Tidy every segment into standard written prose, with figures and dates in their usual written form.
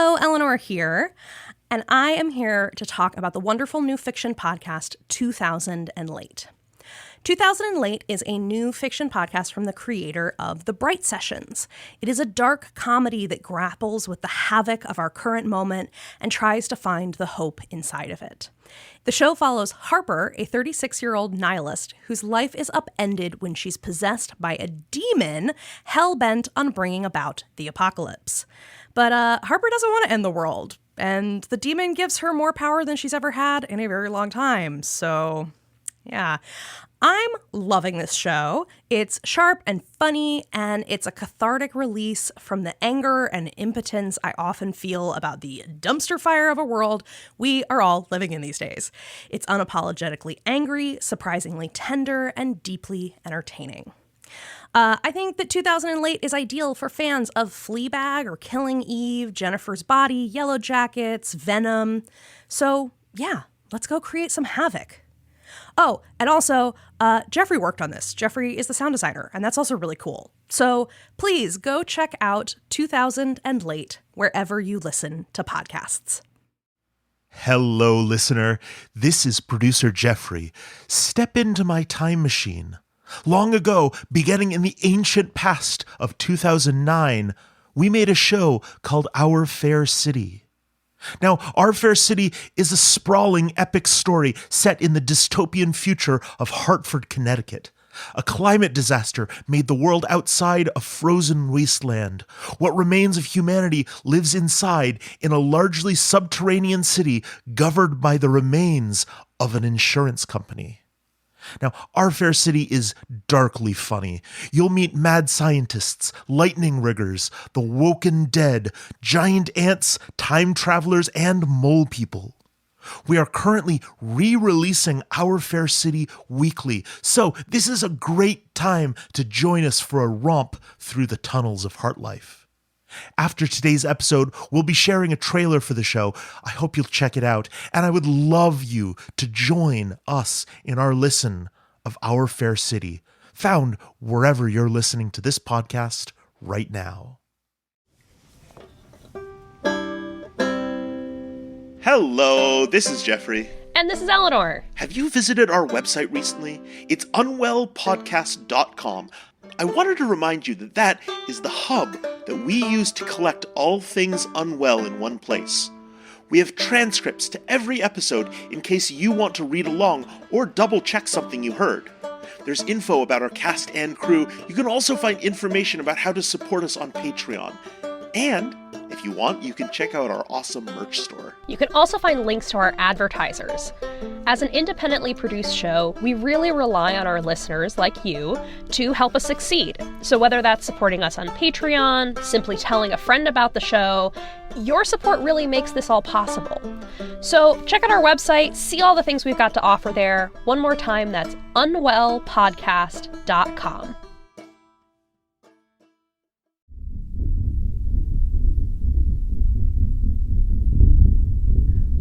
Hello, Eleanor here, and I am here to talk about the wonderful new fiction podcast, 2000 and Late. 2000 and Late is a new fiction podcast from the creator of The Bright Sessions. It is a dark comedy that grapples with the havoc of our current moment and tries to find the hope inside of it. The show follows Harper, a 36-year-old nihilist whose life is upended when she's possessed by a demon hell-bent on bringing about the apocalypse. But Harper doesn't want to end the world, and the demon gives her more power than she's ever had in a very long time. So, yeah. I'm loving this show. It's sharp and funny, and it's a cathartic release from the anger and impotence I often feel about the dumpster fire of a world we are all living in these days. It's unapologetically angry, surprisingly tender, and deeply entertaining. I think that 2000 and Late is ideal for fans of Fleabag or Killing Eve, Jennifer's Body, Yellow Jackets, Venom. So, yeah, let's go create some havoc. Oh, and also, Jeffrey worked on this. Jeffrey is the sound designer, and that's also really cool. So please go check out 2000 and Late wherever you listen to podcasts. Hello, listener. This is producer Jeffrey. Step into my time machine. Long ago, beginning in the ancient past of 2009, we made a show called Our Fair City. Now, Our Fair City is a sprawling, epic story set in the dystopian future of Hartford, Connecticut. A climate disaster made the world outside a frozen wasteland. What remains of humanity lives inside in a largely subterranean city governed by the remains of an insurance company. Now, Our Fair City is darkly funny. You'll meet mad scientists, lightning riggers, the woken dead, giant ants, time travelers, and mole people. We are currently re-releasing Our Fair City weekly, so this is a great time to join us for a romp through the tunnels of HartLife. After today's episode, we'll be sharing a trailer for the show. I hope you'll check it out, and I would love you to join us in our listen of Our Fair City, found wherever you're listening to this podcast right now. Hello, this is Jeffrey. And this is Eleanor. Have you visited our website recently? It's unwellpodcast.com. I wanted to remind you that that is the hub that we use to collect all things Unwell in one place. We have transcripts to every episode in case you want to read along or double-check something you heard. There's info about our cast and crew. You can also find information about how to support us on Patreon. And if you want, you can check out our awesome merch store. You can also find links to our advertisers. As an independently produced show, we really rely on our listeners, like you, to help us succeed. So whether that's supporting us on Patreon, simply telling a friend about the show, your support really makes this all possible. So check out our website, see all the things we've got to offer there. One more time, that's unwellpodcast.com.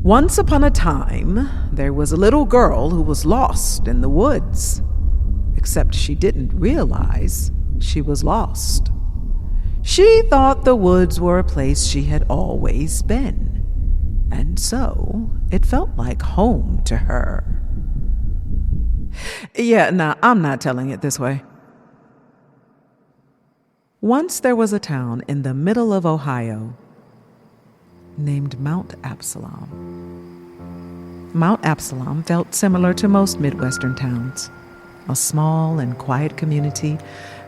Once upon a time, there was a little girl who was lost in the woods. Except she didn't realize she was lost. She thought the woods were a place she had always been, and so it felt like home to her. Yeah, nah, I'm not telling it this way. Once there was a town in the middle of Ohio named Mount Absalom. Mount Absalom felt similar to most Midwestern towns, a small and quiet community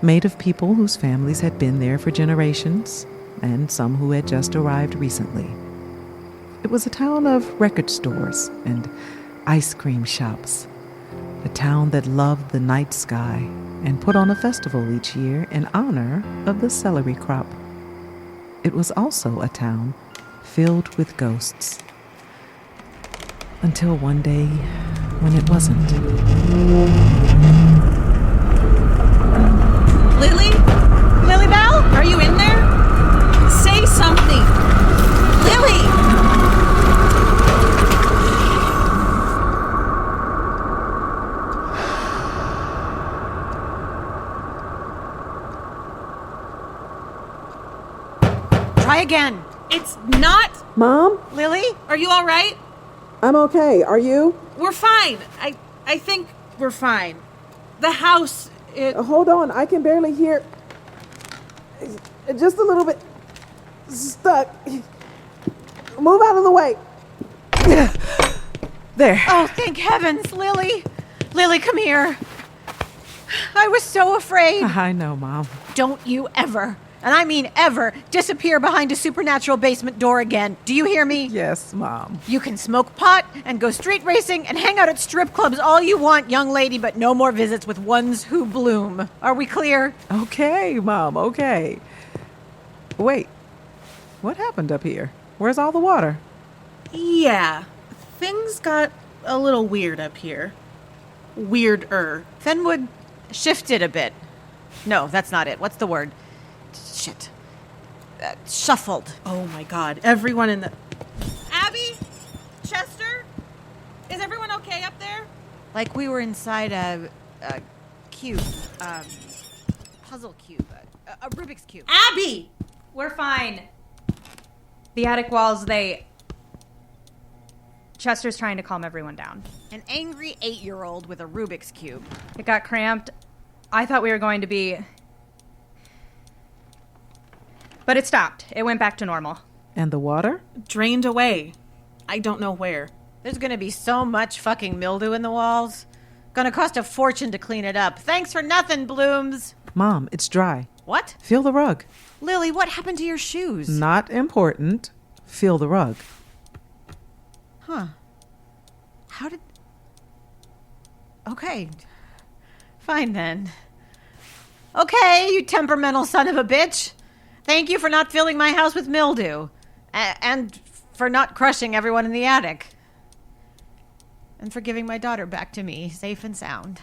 made of people whose families had been there for generations, and some who had just arrived recently. It was a town of record stores and ice cream shops, a town that loved the night sky and put on a festival each year in honor of the celery crop. It was also a town filled with ghosts. Until one day, when it wasn't. Lily? Lily Bell? Are you in there? Say something! Lily! Try again. It's not... Mom? Lily, are you all right? I'm okay. Are you? We're fine. I think we're fine. The house, Hold on. I can barely hear. Just a little bit stuck. Move out of the way. There. Oh, thank heavens, Lily. Lily, come here. I was so afraid. I know, Mom. Don't you ever, and I mean ever, disappear behind a supernatural basement door again. Do you hear me? Yes, Mom. You can smoke pot and go street racing and hang out at strip clubs all you want, young lady, but no more visits with ones who bloom. Are we clear? Okay, Mom, okay. Wait, what happened up here? Where's all the water? Yeah, things got a little weird up here. Weirder. Fenwood shifted a bit. No, that's not it. What's the word? Shit. Shuffled. Oh my god, everyone in the... Abbie? Chester? Is everyone okay up there? Like we were inside a cube. Puzzle cube. A Rubik's Cube. Abbie! We're fine. The attic walls, Chester's trying to calm everyone down. An angry 8-year-old with a Rubik's Cube. It got cramped. I thought we were going to be... But it stopped. It went back to normal. And the water? Drained away. I don't know where. There's gonna be so much fucking mildew in the walls. Gonna cost a fortune to clean it up. Thanks for nothing, Blooms. Mom, it's dry. What? Feel the rug. Lily, what happened to your shoes? Not important. Feel the rug. Huh. How did... Okay. Fine, then. Okay, you temperamental son of a bitch. Thank you for not filling my house with mildew. And for not crushing everyone in the attic. And for giving my daughter back to me, safe and sound.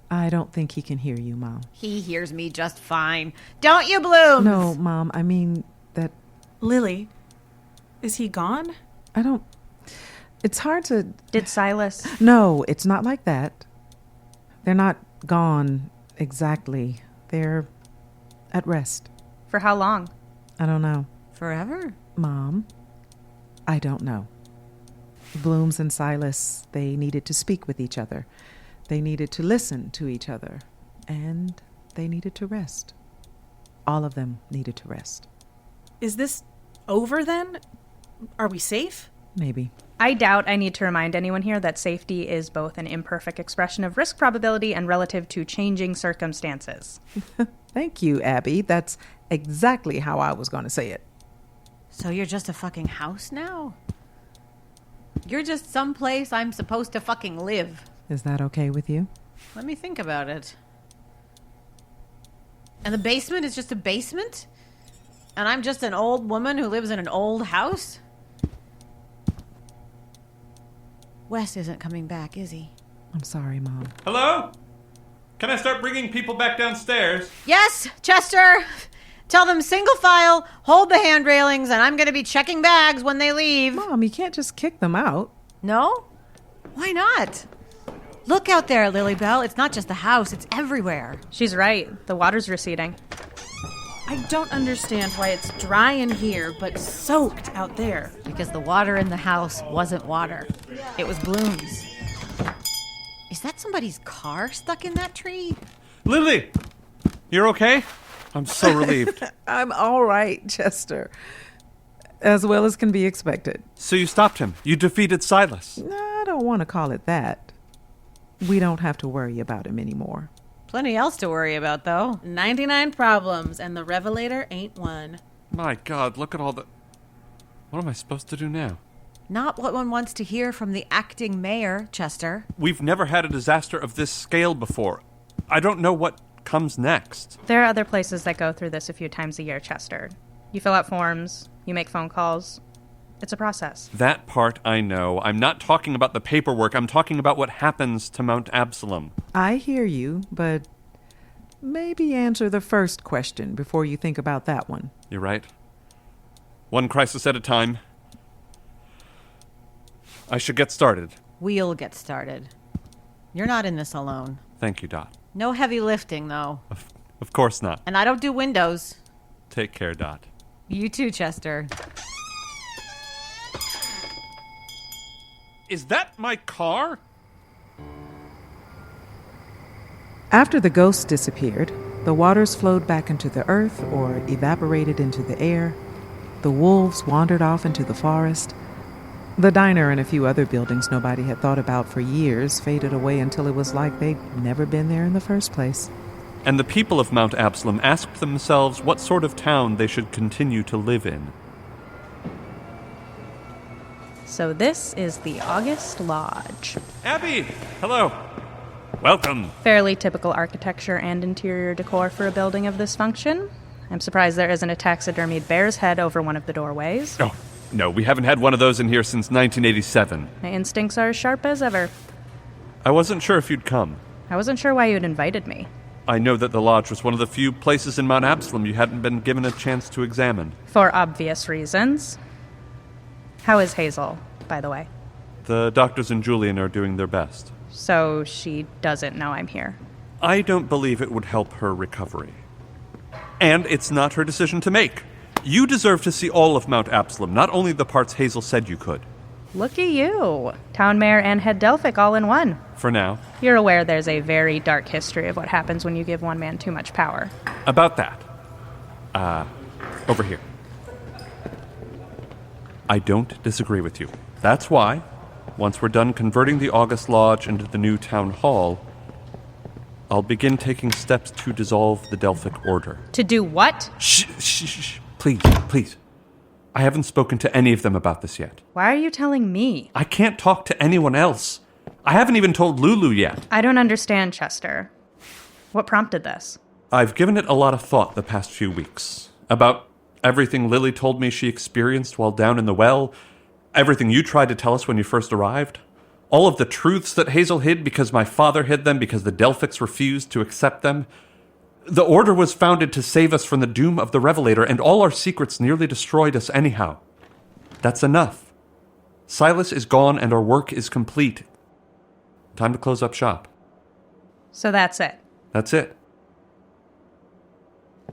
I don't think he can hear you, Mom. He hears me just fine. Don't you, Blooms? No, Mom, I mean that... Lily, is he gone? I don't... It's hard to... Did Silas? No, it's not like that. They're not gone exactly. They're at rest. For how long? I don't know. Forever? Mom, I don't know. Blooms and Silas, they needed to speak with each other. They needed to listen to each other. And they needed to rest. All of them needed to rest. Is this over then? Are we safe? Maybe. I doubt I need to remind anyone here that safety is both an imperfect expression of risk probability and relative to changing circumstances. Thank you, Abbie. That's exactly how I was going to say it. So you're just a fucking house now? You're just someplace I'm supposed to fucking live. Is that okay with you? Let me think about it. And the basement is just a basement? And I'm just an old woman who lives in an old house? Wes isn't coming back, is he? I'm sorry, Mom. Hello? Can I start bringing people back downstairs? Yes, Chester! Tell them single file, hold the hand railings, and I'm going to be checking bags when they leave. Mom, you can't just kick them out. No? Why not? Look out there, Lily Bell. It's not just the house, it's everywhere. She's right. The water's receding. I don't understand why it's dry in here, but soaked out there. Because the water in the house wasn't water. It was Blooms. Is that somebody's car stuck in that tree? Lily! You're okay? I'm so relieved. I'm all right, Chester. As well as can be expected. So you stopped him. You defeated Silas. I don't want to call it that. We don't have to worry about him anymore. Plenty else to worry about, though. 99 problems, and the Revelator ain't one. My God, look at all the... What am I supposed to do now? Not what one wants to hear from the acting mayor, Chester. We've never had a disaster of this scale before. I don't know what comes next. There are other places that go through this a few times a year, Chester. You fill out forms, you make phone calls. It's a process. That part I know. I'm not talking about the paperwork. I'm talking about what happens to Mount Absalom. I hear you, but maybe answer the first question before you think about that one. You're right. One crisis at a time. I should get started. We'll get started. You're not in this alone. Thank you, Dot. No heavy lifting, though. Of course not. And I don't do windows. Take care, Dot. You too, Chester. Is that my car? After the ghosts disappeared, the waters flowed back into the earth or evaporated into the air. The wolves wandered off into the forest. The diner and a few other buildings nobody had thought about for years faded away until it was like they'd never been there in the first place. And the people of Mount Absalom asked themselves what sort of town they should continue to live in. So this is the August Lodge. Abbie! Hello. Welcome. Fairly typical architecture and interior decor for a building of this function. I'm surprised there isn't a taxidermied bear's head over one of the doorways. Oh, no, we haven't had one of those in here since 1987. My instincts are as sharp as ever. I wasn't sure if you'd come. I wasn't sure why you'd invited me. I know that the lodge was one of the few places in Mount Absalom you hadn't been given a chance to examine. For obvious reasons. How is Hazel, by the way? The doctors and Julian are doing their best. So she doesn't know I'm here. I don't believe it would help her recovery. And it's not her decision to make. You deserve to see all of Mount Absalom, not only the parts Hazel said you could. Look at you. Town mayor and head Delphic all in one. For now. You're aware there's a very dark history of what happens when you give one man too much power. About that. Over here. I don't disagree with you. That's why, once we're done converting the August Lodge into the new town hall, I'll begin taking steps to dissolve the Delphic Order. To do what? Shh. Please, please. I haven't spoken to any of them about this yet. Why are you telling me? I can't talk to anyone else. I haven't even told Lulu yet. I don't understand, Chester. What prompted this? I've given it a lot of thought the past few weeks. About everything Lily told me she experienced while down in the well, everything you tried to tell us when you first arrived, all of the truths that Hazel hid because my father hid them because the Delphics refused to accept them. The Order was founded to save us from the doom of the Revelator, and all our secrets nearly destroyed us anyhow. That's enough. Silas is gone and our work is complete. Time to close up shop. So that's it. That's it.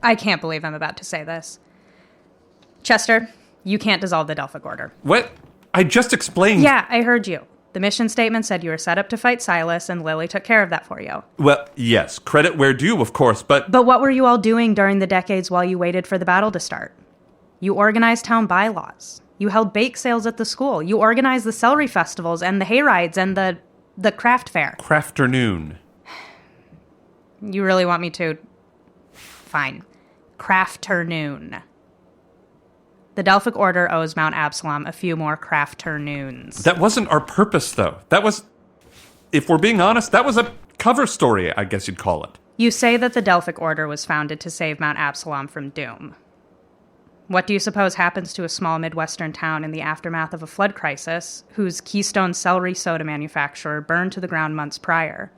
I can't believe I'm about to say this. Chester, you can't dissolve the Delphic Order. What? I just explained. Yeah, I heard you. The mission statement said you were set up to fight Silas, and Lily took care of that for you. Well, yes, credit where due, of course, but... But what were you all doing during the decades while you waited for the battle to start? You organized town bylaws. You held bake sales at the school. You organized the celery festivals and the hayrides and the craft fair. Crafternoon. You really want me to... Fine. Crafternoon. The Delphic Order owes Mount Absalom a few more crafternoons. That wasn't our purpose, though. That was, if we're being honest, that was a cover story, I guess you'd call it. You say that the Delphic Order was founded to save Mount Absalom from doom. What do you suppose happens to a small Midwestern town in the aftermath of a flood crisis, whose Keystone celery soda manufacturer burned to the ground months prior?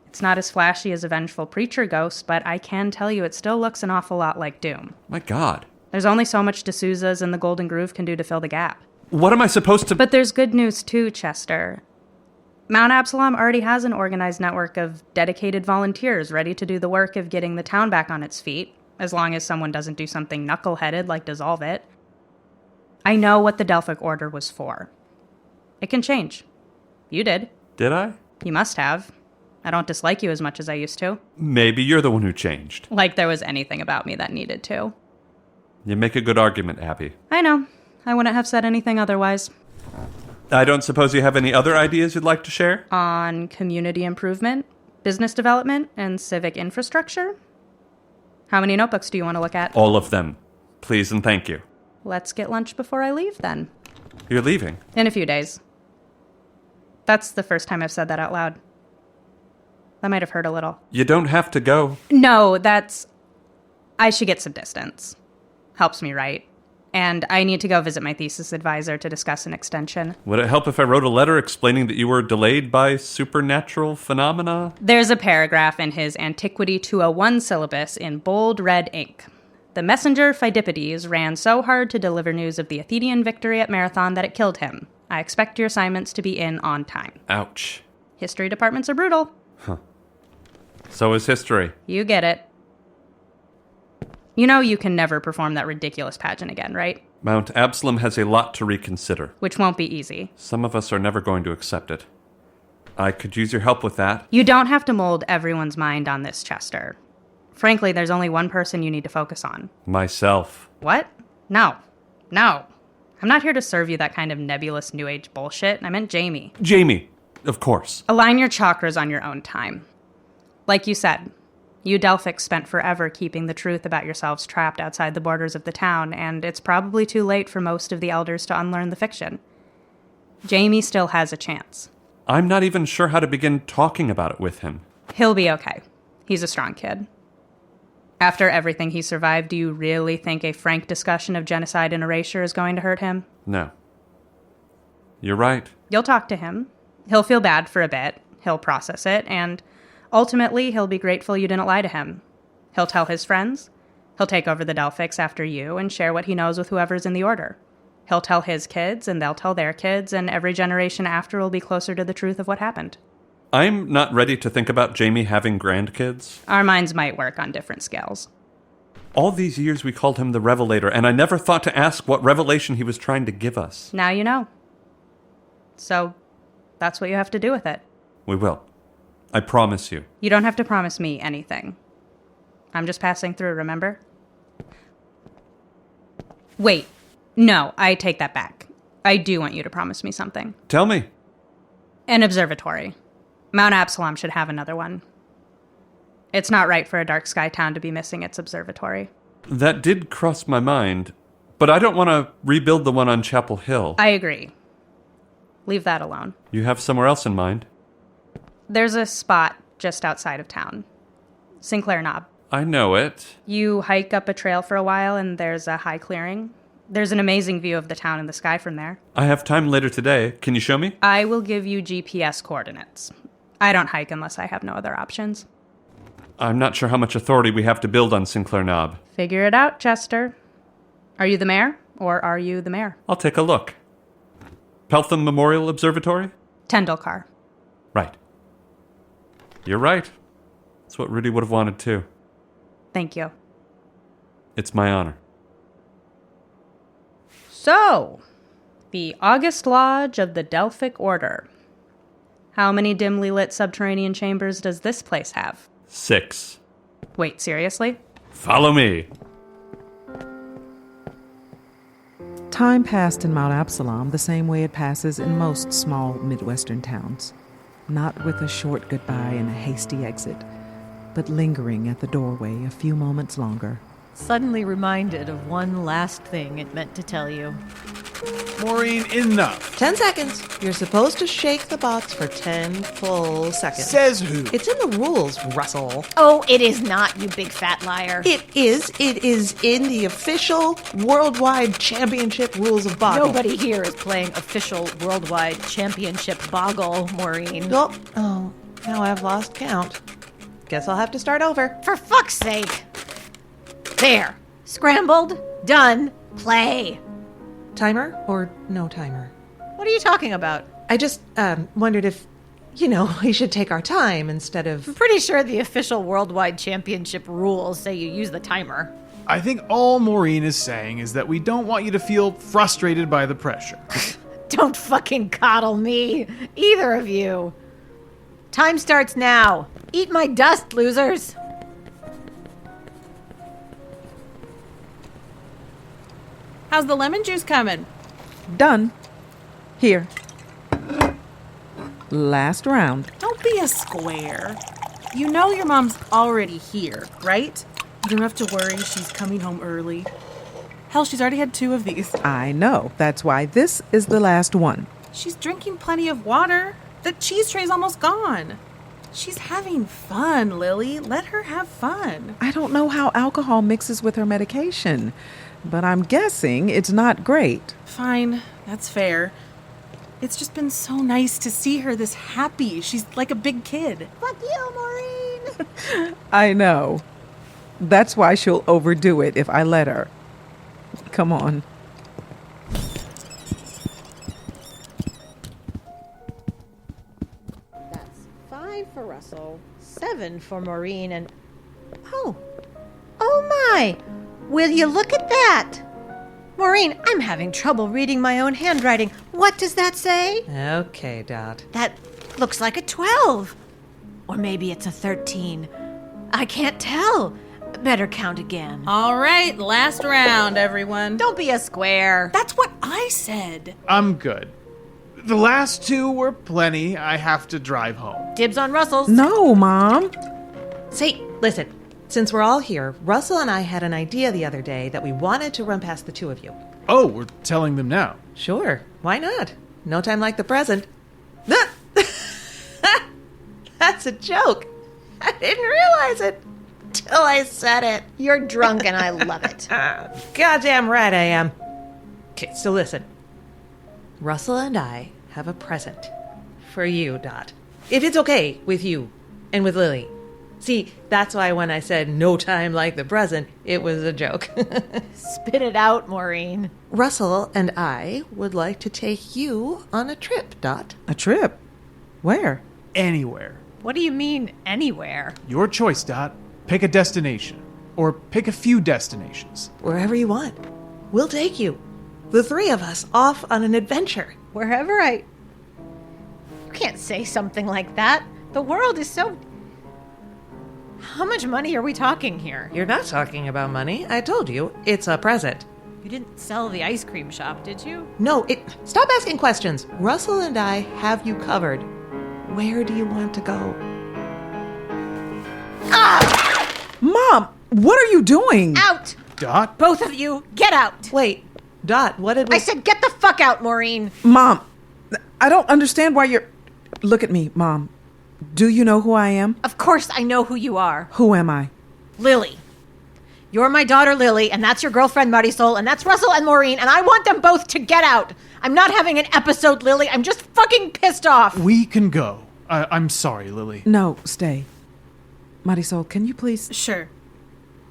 It's not as flashy as a vengeful preacher ghost, but I can tell you it still looks an awful lot like doom. My God. There's only so much D'Souza's and the Golden Groove can do to fill the gap. What am I supposed to... But there's good news too, Chester. Mount Absalom already has an organized network of dedicated volunteers ready to do the work of getting the town back on its feet, as long as someone doesn't do something knuckle-headed like dissolve it. I know what the Delphic Order was for. It can change. You did. Did I? You must have. I don't dislike you as much as I used to. Maybe you're the one who changed. Like there was anything about me that needed to. You make a good argument, Abbie. I know. I wouldn't have said anything otherwise. I don't suppose you have any other ideas you'd like to share? On community improvement, business development, and civic infrastructure? How many notebooks do you want to look at? All of them. Please and thank you. Let's get lunch before I leave, then. You're leaving? In a few days. That's the first time I've said that out loud. That might have hurt a little. You don't have to go. No, I should get some distance. Helps me write. And I need to go visit my thesis advisor to discuss an extension. Would it help if I wrote a letter explaining that you were delayed by supernatural phenomena? There's a paragraph in his Antiquity 201 syllabus in bold red ink. The messenger Phidippides ran so hard to deliver news of the Athenian victory at Marathon that it killed him. I expect your assignments to be in on time. Ouch. History departments are brutal. So is history. You get it. You know you can never perform that ridiculous pageant again, right? Mount Absalom has a lot to reconsider. Which won't be easy. Some of us are never going to accept it. I could use your help with that. You don't have to mold everyone's mind on this, Chester. Frankly, there's only one person you need to focus on. Myself. What? No. I'm not here to serve you that kind of nebulous New Age bullshit. I meant Jamie. Jamie, of course. Align your chakras on your own time. Like you said, you Delphics spent forever keeping the truth about yourselves trapped outside the borders of the town, and it's probably too late for most of the elders to unlearn the fiction. Jamie still has a chance. I'm not even sure how to begin talking about it with him. He'll be okay. He's a strong kid. After everything he survived, do you really think a frank discussion of genocide and erasure is going to hurt him? No. You're right. You'll talk to him. He'll feel bad for a bit. He'll process it, and ultimately he'll be grateful you didn't lie to him. He'll tell his friends. He'll take over the Delphics after you and share what he knows with whoever's in the order. He'll tell his kids, and they'll tell their kids, and every generation after will be closer to the truth of what happened. I'm not ready to think about Jamie having grandkids. Our minds might work on different scales. All these years we called him the Revelator, and I never thought to ask what revelation he was trying to give us. Now you know. So, that's what you have to do with it. We will. I promise you. You don't have to promise me anything. I'm just passing through, remember? Wait. No, I take that back. I do want you to promise me something. Tell me. An observatory. Mount Absalom should have another one. It's not right for a dark sky town to be missing its observatory. That did cross my mind, but I don't want to rebuild the one on Chapel Hill. I agree. Leave that alone. You have somewhere else in mind? There's a spot just outside of town. Sinclair Knob. I know it. You hike up a trail for a while and there's a high clearing. There's an amazing view of the town and the sky from there. I have time later today. Can you show me? I will give you GPS coordinates. I don't hike unless I have no other options. I'm not sure how much authority we have to build on Sinclair Knob. Figure it out, Chester. Are you the mayor, or are you the mayor? I'll take a look. Peltham Memorial Observatory? Tendulkar. Right. You're right. That's what Rudy would have wanted too. Thank you. It's my honor. So, the August Lodge of the Delphic Order. How many dimly lit subterranean chambers does this place have? 6. Wait, seriously? Follow me. Time passed in Mount Absalom the same way it passes in most small Midwestern towns. Not with a short goodbye and a hasty exit, but lingering at the doorway a few moments longer. Suddenly reminded of one last thing it meant to tell you. Maureen, enough. 10 seconds. You're supposed to shake the box for 10 full seconds. Says who? It's in the rules, Russel. Oh, it is not, you big fat liar. It is in the official worldwide championship rules of Boggle. Nobody here is playing official worldwide championship Boggle, Maureen. Oh, now I've lost count. Guess I'll have to start over. For fuck's sake. There. Scrambled. Done. Play. Timer or no timer? What are you talking about? I just wondered if, we should take our time instead of... I'm pretty sure the official worldwide championship rules say you use the timer. I think all Maureen is saying is that we don't want you to feel frustrated by the pressure. Don't fucking coddle me, either of you. Time starts now. Eat my dust, losers. How's the lemon juice coming? Done. Here. Last round. Don't be a square. You know your mom's already here, right? You don't have to worry she's coming home early. Hell, she's already had 2 of these. I know. That's why this is the last one. She's drinking plenty of water. The cheese tray's almost gone. She's having fun, Lily. Let her have fun. I don't know how alcohol mixes with her medication, but I'm guessing it's not great. Fine, that's fair. It's just been so nice to see her this happy. She's like a big kid. Fuck you, Maureen. I know. That's why she'll overdo it if I let her. Come on. That's 5 for Russell, 7 for Maureen, and... Oh my! Will you look at that? Maureen, I'm having trouble reading my own handwriting. What does that say? Okay, Dot. That looks like a 12. Or maybe it's a 13. I can't tell. Better count again. All right, last round, everyone. Don't be a square. That's what I said. I'm good. The last two were plenty. I have to drive home. Dibs on Russel's. No, Mom. Say, listen. Since we're all here, Russell and I had an idea the other day that we wanted to run past the two of you. Oh, we're telling them now. Sure. Why not? No time like the present. That's a joke. I didn't realize it till I said it. You're drunk and I love it. Goddamn right I am. Okay, so listen. Russell and I have a present for you, Dot. If it's okay with you and with Lily. See, that's why when I said no time like the present, it was a joke. Spit it out, Maureen. Russell and I would like to take you on a trip, Dot. A trip? Where? Anywhere. What do you mean, anywhere? Your choice, Dot. Pick a destination. Or pick a few destinations. Wherever you want. We'll take you. The three of us off on an adventure. Wherever I... You can't say something like that. The world is so... How much money are we talking here? You're not talking about money. I told you, it's a present. You didn't sell the ice cream shop, did you? No, stop asking questions. Russell and I have you covered. Where do you want to go? Mom, what are you doing? Out! Dot? Both of you, get out! Wait, Dot, what did we... I said get the fuck out, Maureen! Mom, I don't understand why you're... Look at me, Mom. Do you know who I am? Of course I know who you are. Who am I? Lily. You're my daughter, Lily, and that's your girlfriend, Marisol, and that's Russell and Maureen, and I want them both to get out. I'm not having an episode, Lily. I'm just fucking pissed off. We can go. I'm sorry, Lily. No, stay. Marisol, can you please... Sure.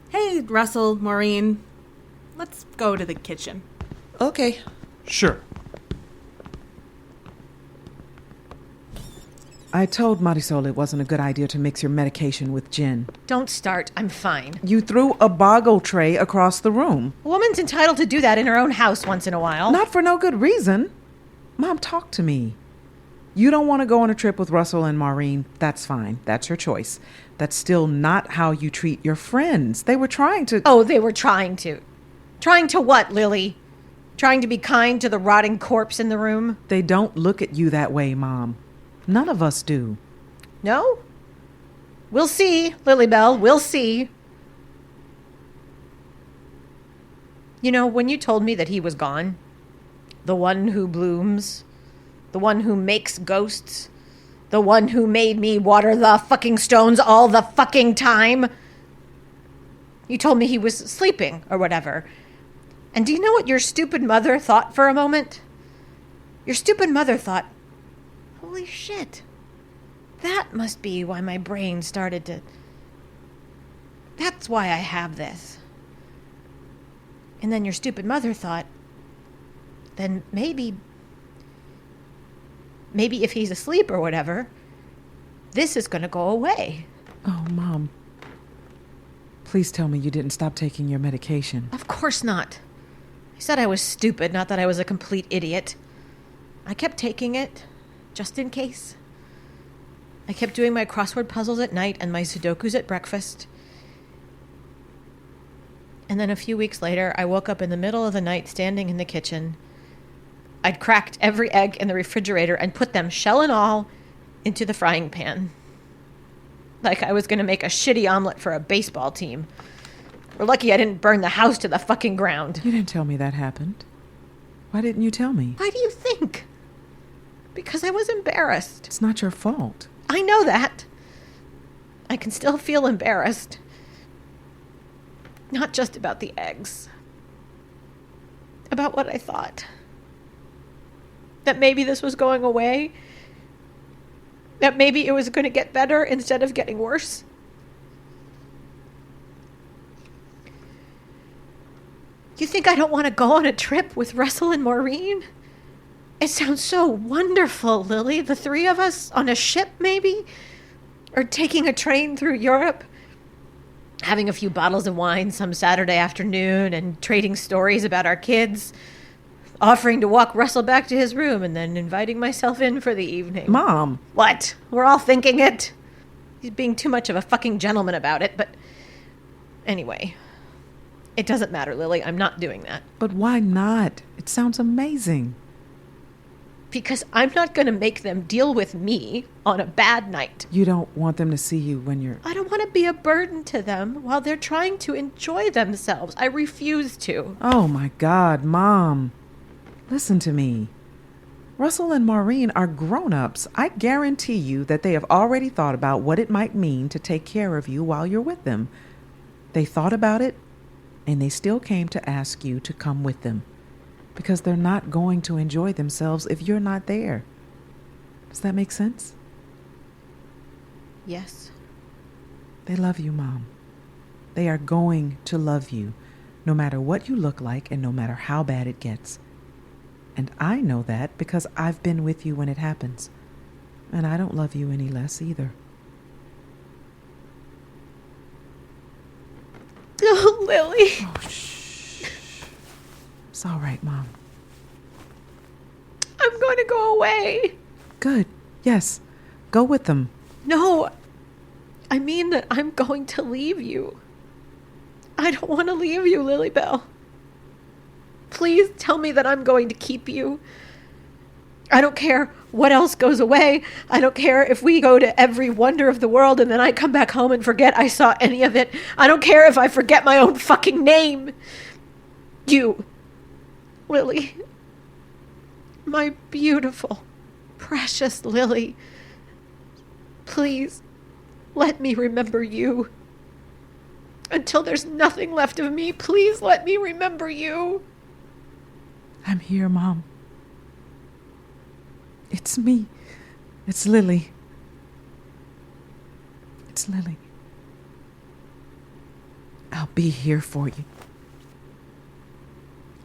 Hey, Russell, Maureen. Let's go to the kitchen. Okay. Sure. I told Marisol it wasn't a good idea to mix your medication with gin. Don't start. I'm fine. You threw a boggle tray across the room. A woman's entitled to do that in her own house once in a while. Not for no good reason. Mom, talk to me. You don't want to go on a trip with Russell and Maureen. That's fine. That's your choice. That's still not how you treat your friends. They were trying to... Oh, they were trying to. Trying to what, Lily? Trying to be kind to the rotting corpse in the room? They don't look at you that way, Mom. None of us do. No? We'll see, Lily Bell. We'll see. You know, when you told me that he was gone, the one who blooms, the one who makes ghosts, the one who made me water the fucking stones all the fucking time, you told me he was sleeping or whatever. And do you know what your stupid mother thought for a moment? Your stupid mother thought, holy shit, that must be why my brain started to... That's why I have this. And then your stupid mother thought, then maybe if he's asleep or whatever, this is going to go away. Oh, Mom. Please tell me you didn't stop taking your medication. Of course not. I said I was stupid, not that I was a complete idiot. I kept taking it, just in case. I kept doing my crossword puzzles at night and my Sudokus at breakfast. And then a few weeks later, I woke up in the middle of the night standing in the kitchen. I'd cracked every egg in the refrigerator and put them, shell and all, into the frying pan. Like I was going to make a shitty omelet for a baseball team. We're lucky I didn't burn the house to the fucking ground. You didn't tell me that happened. Why didn't you tell me? Why do you think? Because I was embarrassed. It's not your fault. I know that. I can still feel embarrassed. Not just about the eggs. About what I thought. That maybe this was going away. That maybe it was going to get better instead of getting worse. You think I don't want to go on a trip with Russell and Maureen? It sounds so wonderful, Lily. The three of us on a ship, maybe? Or taking a train through Europe? having a few bottles of wine some Saturday afternoon and trading stories about our kids, offering to walk Russel back to his room and then inviting myself in for the evening. Mom. What? We're all thinking it. He's being too much of a fucking gentleman about it, but anyway, it doesn't matter, Lily. I'm not doing that. But why not? It sounds amazing. Because I'm not going to make them deal with me on a bad night. You don't want them to see you when you're... I don't want to be a burden to them while they're trying to enjoy themselves. I refuse to. Oh my God, Mom. Listen to me. Russel and Maureen are grown-ups. I guarantee you that they have already thought about what it might mean to take care of you while you're with them. They thought about it, and they still came to ask you to come with them. Because they're not going to enjoy themselves if you're not there. Does that make sense? Yes. They love you, Mom. They are going to love you, no matter what you look like and no matter how bad it gets. And I know that because I've been with you when it happens. And I don't love you any less either. Oh, Lily. Oh, shh. It's all right, Mom. I'm going to go away. Good. Yes. Go with them. No. I mean that I'm going to leave you. I don't want to leave you, Lilybell. Please tell me that I'm going to keep you. I don't care what else goes away. I don't care if we go to every wonder of the world and then I come back home and forget I saw any of it. I don't care if I forget my own fucking name. You, Lily. My beautiful, precious Lily. Please, let me remember you. Until there's nothing left of me, please let me remember you. I'm here, Mom. It's me. It's Lily. It's Lily. I'll be here for you.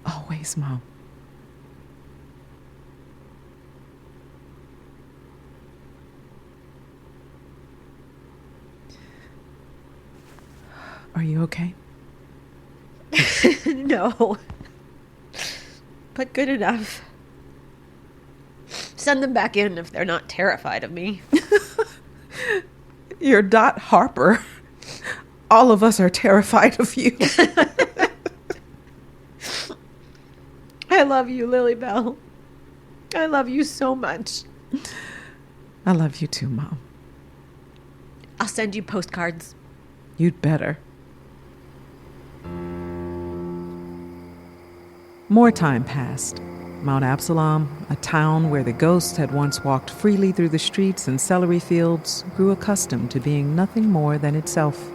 Always, Mom. Are you okay? No. But good enough. Send them back in if they're not terrified of me. You're Dot Harper. All of us are terrified of you. I love you, Lilybell. I love you so much. I love you too, Mom. I'll send you postcards. You'd better. More time passed. Mount Absalom, a town where the ghosts had once walked freely through the streets and celery fields, grew accustomed to being nothing more than itself.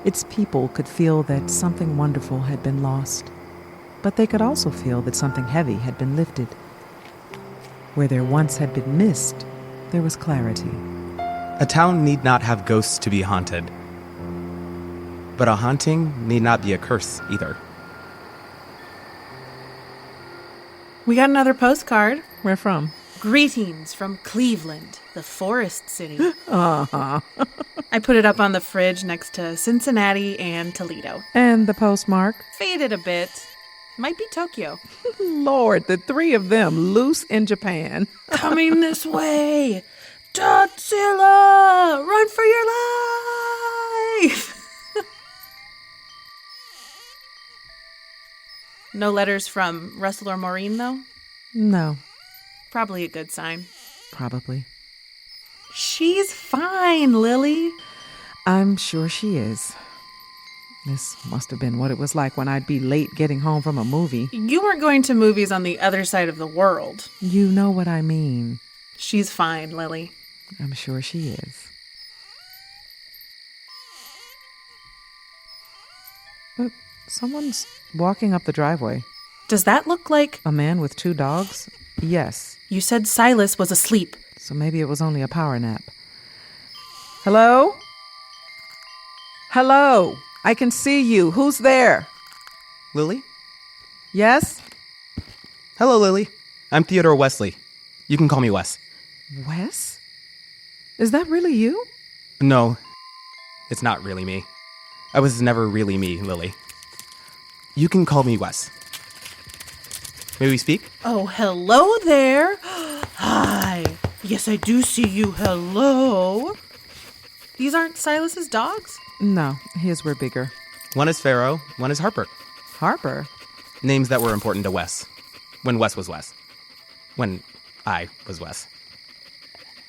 Its people could feel that something wonderful had been lost, but they could also feel that something heavy had been lifted. Where there once had been mist, there was clarity. A town need not have ghosts to be haunted. But a haunting need not be a curse either. We got another postcard. Where from? Greetings from Cleveland, the forest city. Uh-huh. I put it up on the fridge next to Cincinnati and Toledo. And the postmark? Faded a bit. Might be Tokyo. Lord, the three of them loose in Japan. Coming this way. Godzilla! Run for your life! No letters from Russel or Maureen, though? No. Probably a good sign. Probably. She's fine, Lily. I'm sure she is. This must have been what it was like when I'd be late getting home from a movie. You weren't going to movies on the other side of the world. You know what I mean. She's fine, Lily. I'm sure she is. But someone's walking up the driveway. Does that look like... A man with 2 dogs? Yes. You said Silas was asleep. So maybe it was only a power nap. Hello? Hello? I can see you. Who's there? Lily? Yes? Hello, Lily. I'm Theodore Wesley. You can call me Wes. Wes? Is that really you? No, it's not really me. I was never really me, Lily. You can call me Wes. May we speak? Oh, hello there. Hi. Yes, I do see you. Hello. These aren't Silas's dogs? No, his were bigger. One is Pharaoh, one is Harper. Harper? Names that were important to Wes. When Wes was Wes. When I was Wes.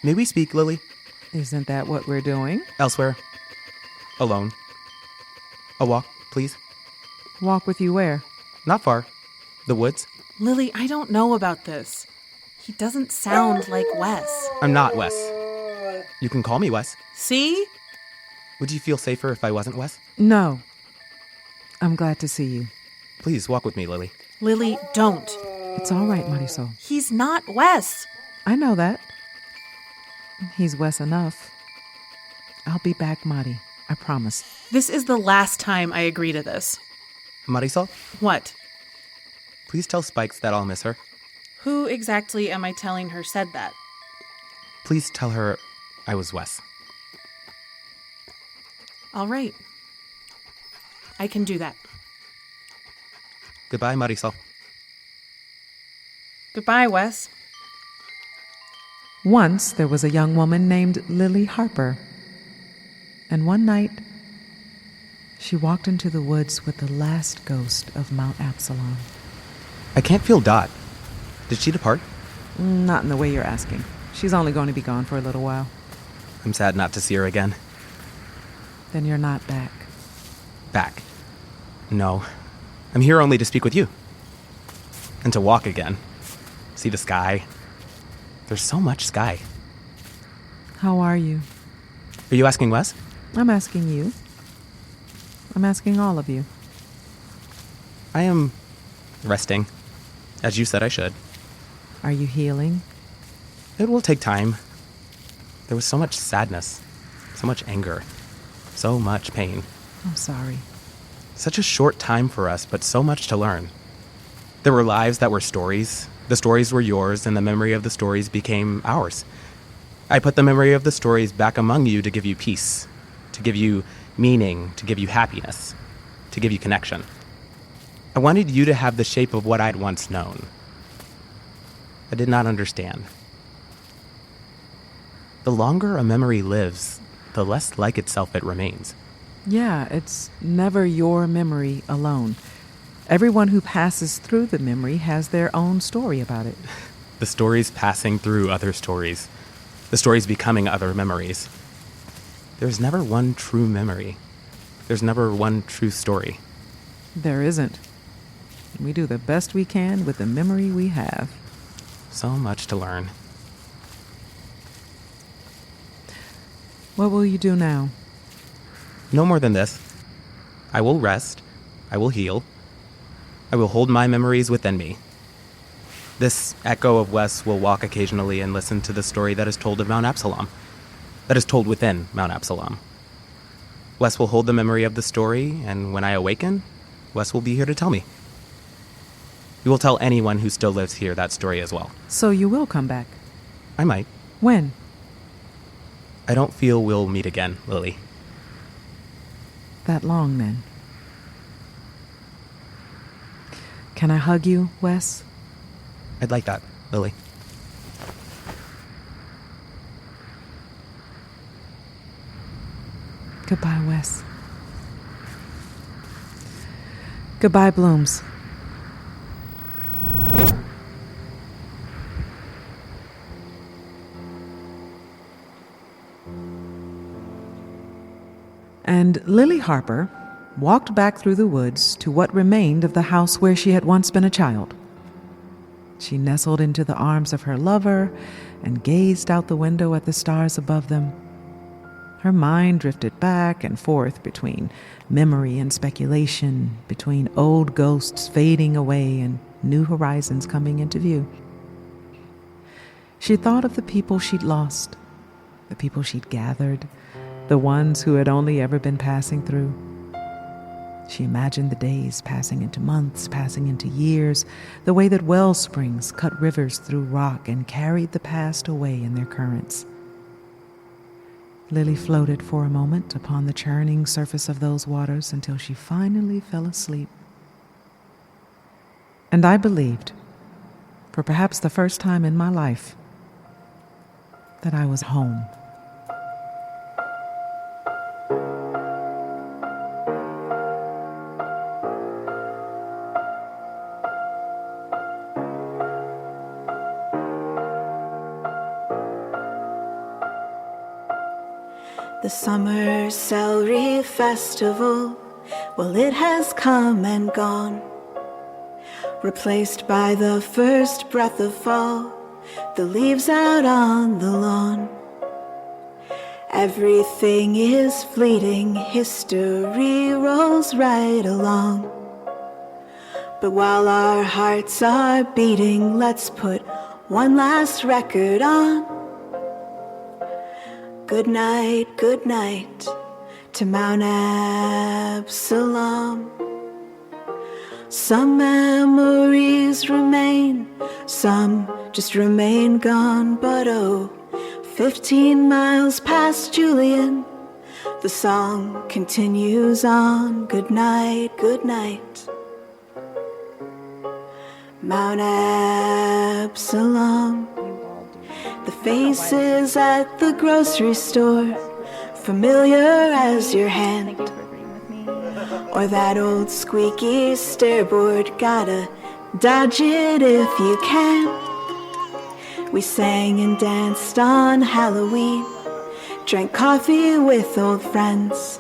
May we speak, Lily? Isn't that what we're doing? Elsewhere. Alone. A walk, please. Walk with you where? Not far. The woods. Lily, I don't know about this. He doesn't sound like Wes. I'm not Wes. You can call me Wes. See? Would you feel safer if I wasn't Wes? No. I'm glad to see you. Please walk with me, Lily. Lily, don't. It's all right, Marisol. He's not Wes. I know that. He's Wes enough. I'll be back, Mari. I promise. This is the last time I agree to this. Marisol, What? please tell Spikes that I'll miss her. Who exactly am I telling her said that? Please tell her I was Wes. All right. I can do that. Goodbye, Marisol. Goodbye, Wes. Once there was a young woman named Lily Harper. And one night, she walked into the woods with the last ghost of Mount Absalom. I can't feel Dot. Did she depart? Not in the way you're asking. She's only going to be gone for a little while. I'm sad not to see her again. Then you're not back. Back. No. I'm here only to speak with you. And to walk again. See the sky. There's so much sky. How are you? Are you asking Wes? I'm asking you. I'm asking all of you. I am resting, as you said I should. Are you healing? It will take time. There was so much sadness, so much anger, so much pain. I'm sorry. Such a short time for us, but so much to learn. There were lives that were stories. The stories were yours, and the memory of the stories became ours. I put the memory of the stories back among you to give you peace, to give you meaning, to give you happiness, to give you connection. I wanted you to have the shape of what I'd once known. I did not understand. The longer a memory lives, the less like itself it remains. Yeah, it's never your memory alone. Everyone who passes through the memory has their own story about it. The stories passing through other stories. The stories becoming other memories. There's never one true memory. There's never one true story. There isn't. We do the best we can with the memory we have. So much to learn. What will you do now? No more than this. I will rest. I will heal. I will hold my memories within me. This echo of Wes will walk occasionally and listen to the story that is told of Mount Absalom, that is told within Mount Absalom. Wes will hold the memory of the story, and when I awaken, Wes will be here to tell me. He will tell anyone who still lives here that story as well. So you will come back? I might. When? I don't feel we'll meet again, Lily. That long, then. Can I hug you, Wes? I'd like that, Lily. Goodbye, Wes. Goodbye, Blooms. And Lily Harper walked back through the woods to what remained of the house where she had once been a child. She nestled into the arms of her lover and gazed out the window at the stars above them. Her mind drifted back and forth between memory and speculation, between old ghosts fading away and new horizons coming into view. She thought of the people she'd lost, the people she'd gathered, the ones who had only ever been passing through. She imagined the days passing into months, passing into years, the way that well springs cut rivers through rock and carried the past away in their currents. Lily floated for a moment upon the churning surface of those waters until she finally fell asleep. And I believed, for perhaps the first time in my life, that I was home. The summer celery festival, well, it has come and gone, replaced by the first breath of fall, the leaves out on the lawn. Everything is fleeting, history rolls right along. But while our hearts are beating, let's put one last record on. Good night to Mount Absalom. Some memories remain, some just remain gone. But 15 miles past Julian, the song continues on. Good night, Mount Absalom. The faces at the grocery store, familiar as your hand. Or that old squeaky stairboard, gotta dodge it if you can. We sang and danced on Halloween, drank coffee with old friends.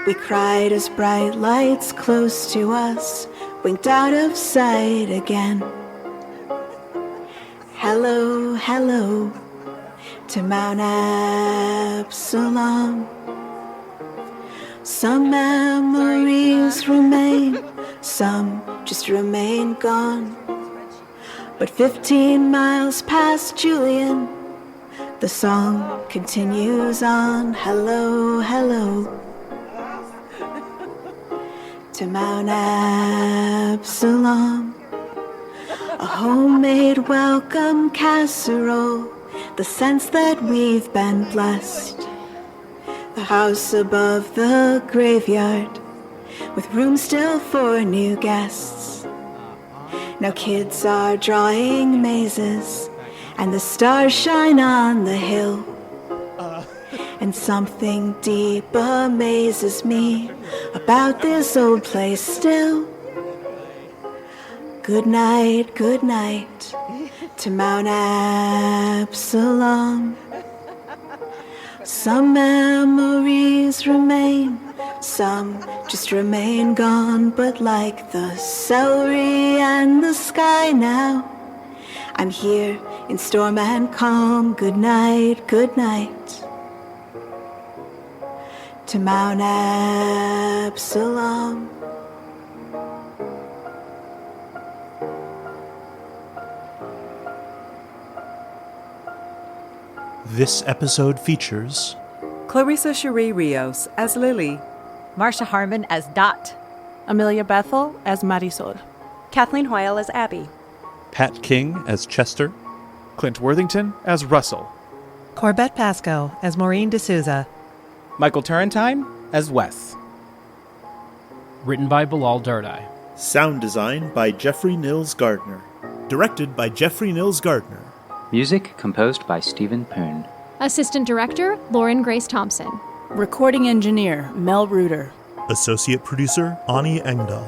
We cried as bright lights close to us winked out of sight again. Hello, hello to Mount Absalom. Some memories remain, some just remain gone. But 15 miles past Julian, the song continues on. Hello, hello to Mount Absalom. A homemade welcome casserole, the sense that we've been blessed. The house above the graveyard, with room still for new guests. Now kids are drawing mazes, and the stars shine on the hill. And something deep amazes me about this old place still. Good night to Mount Absalom. Some memories remain, some just remain gone. But like the celery and the sky now, I'm here in storm and calm. Good night to Mount Absalom. This episode features Clarisa Cherie Rios as Lily, Marsha Harman as Dot, Amelia Bethel as Marisol. Kathleen Hoil as Abbie. Pat King as Chester. Clint Worthington as Russel. Corrbette Pasko as Maureen D'Souza. Michael Turrentine as Wes. Written by Bilal Dardai. sound design by Jeffrey Nils Gardner, directed by Jeffrey Nils Gardner. Music composed by Stephen Poon. Assistant Director, Lauren Grace Thompson. Recording Engineer, Mel Ruder. Associate Producer, Ani Enghdahl.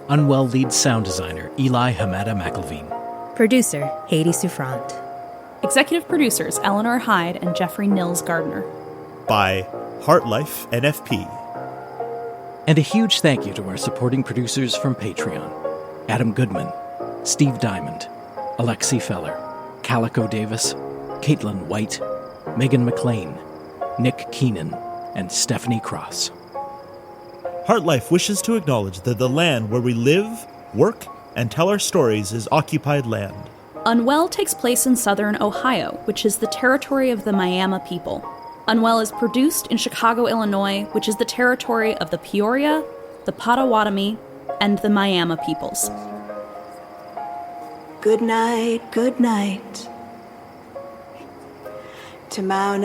Unwell Lead Sound Designer, Eli Hamada McIlveen. Producer, haydée souffrant. Executive Producers, Eleanor, Hyde, and Jeffrey Nils Gardner. By HartLife NFP. And a huge thank you to our supporting producers from Patreon: Adam Goodman, Steve Diamond, Alexi Feller, Calico Davis, Caitlin White, Megan McLean, Nick Keenan, and Stephanie Cross. HartLife wishes to acknowledge that the land where we live, work, and tell our stories is occupied land. Unwell takes place in southern Ohio, which is the territory of the Miami people. Unwell is produced in Chicago, Illinois, which is the territory of the Peoria, the Potawatomi, and the Miami peoples. Good night, good night. To Mount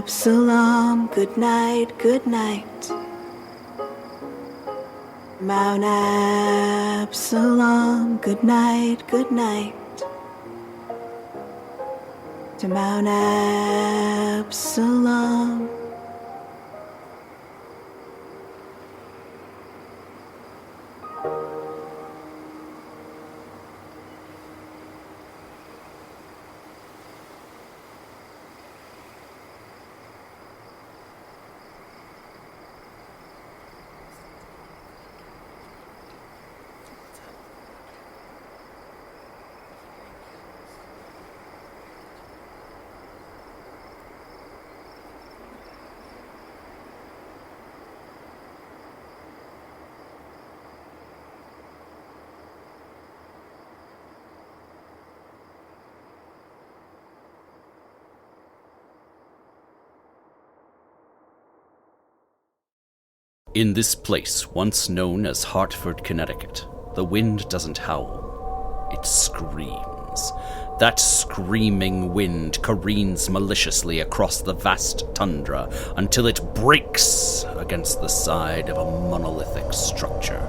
Absalom, good night, good night. Mount Absalom, good night, good night. To Mount Absalom. In this place, once known as Hartford, Connecticut, the wind doesn't howl. It screams. That screaming wind careens maliciously across the vast tundra until it breaks against the side of a monolithic structure.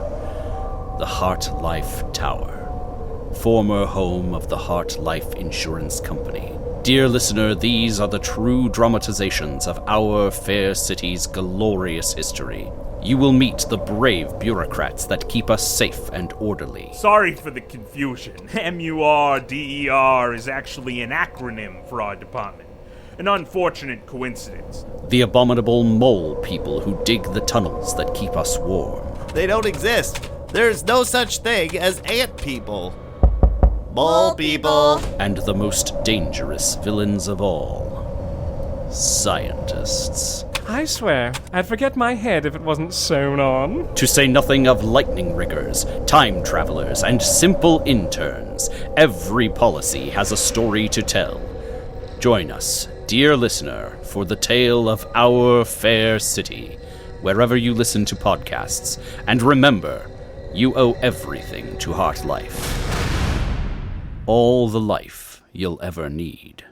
The HartLife Tower, former home of the HartLife Insurance Company. Dear listener, these are the true dramatizations of our fair city's glorious history. You will meet the brave bureaucrats that keep us safe and orderly. Sorry for the confusion. MURDER is actually an acronym for our department. An unfortunate coincidence. The abominable mole people who dig the tunnels that keep us warm. They don't exist. There's no such thing as ant people. Mole people. And the most dangerous villains of all. Scientists. I swear, I'd forget my head if it wasn't sewn on. To say nothing of lightning riggers, time travelers, and simple interns, every policy has a story to tell. Join us, dear listener, for the tale of our fair city, wherever you listen to podcasts. And remember, you owe everything to HartLife. All the life you'll ever need.